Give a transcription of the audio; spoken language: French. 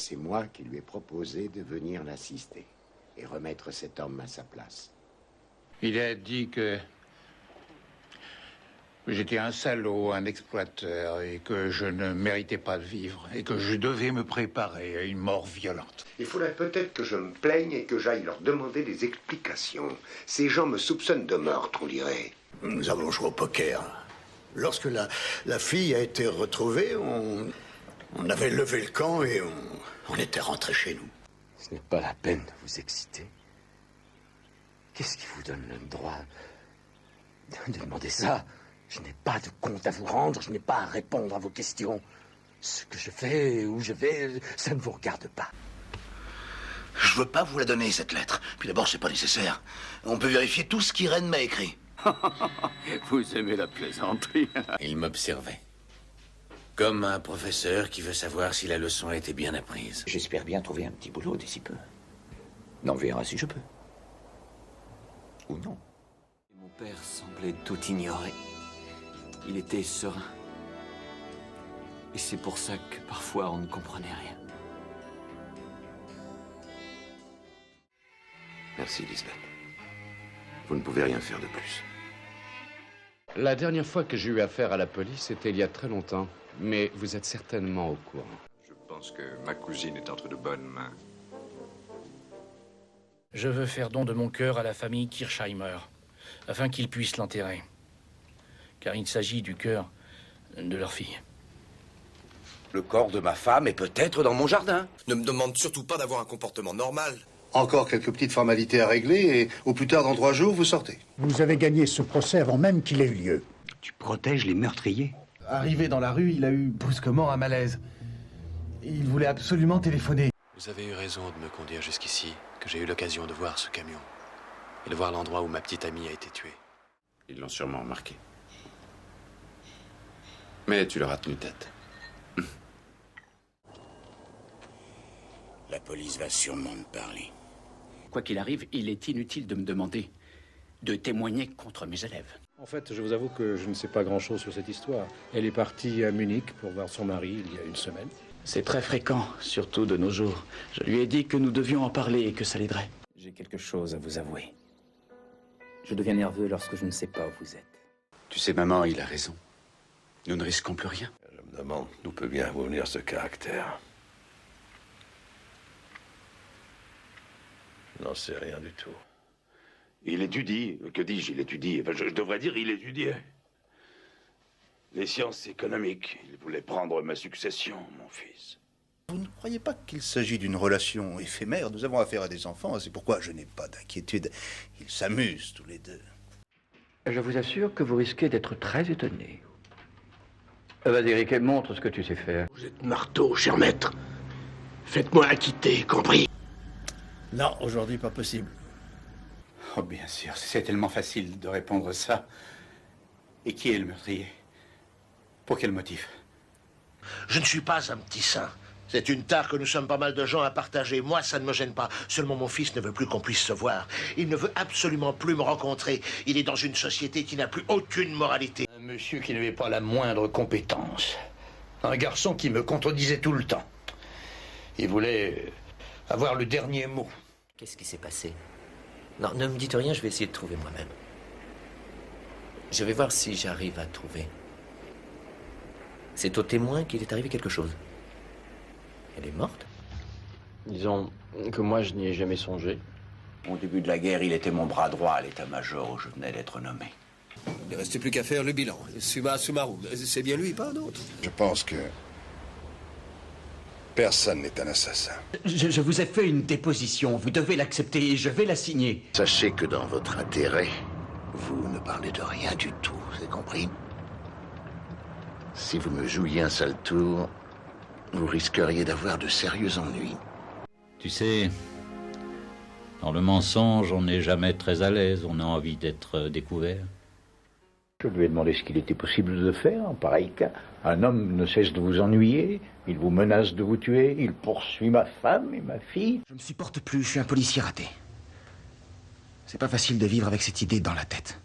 c'est moi qui lui ai proposé de venir l'assister et remettre cet homme à sa place. Il a dit que j'étais un salaud, un exploiteur, et que je ne méritais pas de vivre, et que je devais me préparer à une mort violente. Il faudrait peut-être que je me plaigne et que j'aille leur demander des explications. Ces gens me soupçonnent de meurtre, on dirait. Nous avons joué au poker. Lorsque la fille a été retrouvée, on avait levé le camp et on était rentré chez nous. Ce n'est pas la peine de vous exciter. Qu'est-ce qui vous donne le droit de demander ça? Je n'ai pas de compte à vous rendre, je n'ai pas à répondre à vos questions. Ce que je fais, où je vais, ça ne vous regarde pas. Je veux pas vous la donner, cette lettre. Puis d'abord, c'est pas nécessaire. On peut vérifier tout ce qu'Irène m'a écrit. Vous aimez la plaisanterie. Il m'observait. Comme un professeur qui veut savoir si la leçon a été bien apprise. J'espère bien trouver un petit boulot d'ici peu. On verra si je peux. Ou non. Mon père semblait tout ignorer. Il était serein. Et c'est pour ça que parfois on ne comprenait rien. Merci, Lisbeth. Vous ne pouvez rien faire de plus. La dernière fois que j'ai eu affaire à la police, c'était il y a très longtemps. Mais vous êtes certainement au courant. Je pense que ma cousine est entre de bonnes mains. Je veux faire don de mon cœur à la famille Kirchheimer, afin qu'ils puissent l'enterrer. Car il s'agit du cœur de leur fille. Le corps de ma femme est peut-être dans mon jardin. Ne me demande surtout pas d'avoir un comportement normal. Encore quelques petites formalités à régler et au plus tard dans 3 jours, vous sortez. Vous avez gagné ce procès avant même qu'il ait eu lieu. Tu protèges les meurtriers. Arrivé dans la rue, il a eu brusquement un malaise. Il voulait absolument téléphoner. Vous avez eu raison de me conduire jusqu'ici, que j'ai eu l'occasion de voir ce camion. Et de voir l'endroit où ma petite amie a été tuée. Ils l'ont sûrement remarqué. Mais tu leur as tenu tête. La police va sûrement me parler. Quoi qu'il arrive, il est inutile de me demander de témoigner contre mes élèves. En fait, je vous avoue que je ne sais pas grand-chose sur cette histoire. Elle est partie à Munich pour voir son mari il y a une semaine. C'est très fréquent, surtout de nos jours. Je lui ai dit que nous devions en parler et que ça l'aiderait. J'ai quelque chose à vous avouer. Je deviens nerveux lorsque je ne sais pas où vous êtes. Tu sais, maman, il a raison. Nous ne risquons plus rien. Je me demande d'où peut bien vous venir ce caractère. Je n'en sais rien du tout. Il étudie, que dis-je, il étudie, enfin, je devrais dire il étudiait. Les sciences économiques, il voulait prendre ma succession, mon fils. Vous ne croyez pas qu'il s'agit d'une relation éphémère? Nous avons affaire à des enfants, c'est pourquoi je n'ai pas d'inquiétude. Ils s'amusent tous les deux. Je vous assure que vous risquez d'être très étonné. Vas-y, Eric, montre ce que tu sais faire. Vous êtes marteau, cher maître. Faites-moi acquitter, compris? Non, aujourd'hui, pas possible. Oh, bien sûr, c'est tellement facile de répondre ça. Et qui est le meurtrier? Pour quel motif? Je ne suis pas un petit saint. C'est une tare que nous sommes pas mal de gens à partager. Moi, ça ne me gêne pas. Seulement, mon fils ne veut plus qu'on puisse se voir. Il ne veut absolument plus me rencontrer. Il est dans une société qui n'a plus aucune moralité. Un monsieur qui n'avait pas la moindre compétence. Un garçon qui me contredisait tout le temps. Il voulait avoir le dernier mot. Qu'est-ce qui s'est passé? Non, ne me dites rien, je vais essayer de trouver moi-même. Je vais voir si j'arrive à trouver. C'est au témoin qu'il est arrivé quelque chose. Elle est morte? Disons que moi, je n'y ai jamais songé. Au début de la guerre, il était mon bras droit à l'état-major où je venais d'être nommé. Il ne restait plus qu'à faire le bilan. Summa summarum. C'est bien lui, pas un autre. Je pense que personne n'est un assassin. Je vous ai fait une déposition. Vous devez l'accepter et je vais la signer. Sachez que dans votre intérêt, vous ne parlez de rien du tout, vous avez compris? Si vous me jouiez un sale tour, vous risqueriez d'avoir de sérieux ennuis. Tu sais, dans le mensonge, on n'est jamais très à l'aise, on a envie d'être découvert. Je lui ai demandé ce qu'il était possible de faire en pareil cas. Un homme ne cesse de vous ennuyer, il vous menace de vous tuer, il poursuit ma femme et ma fille. Je ne supporte plus, je suis un policier raté. C'est pas facile de vivre avec cette idée dans la tête.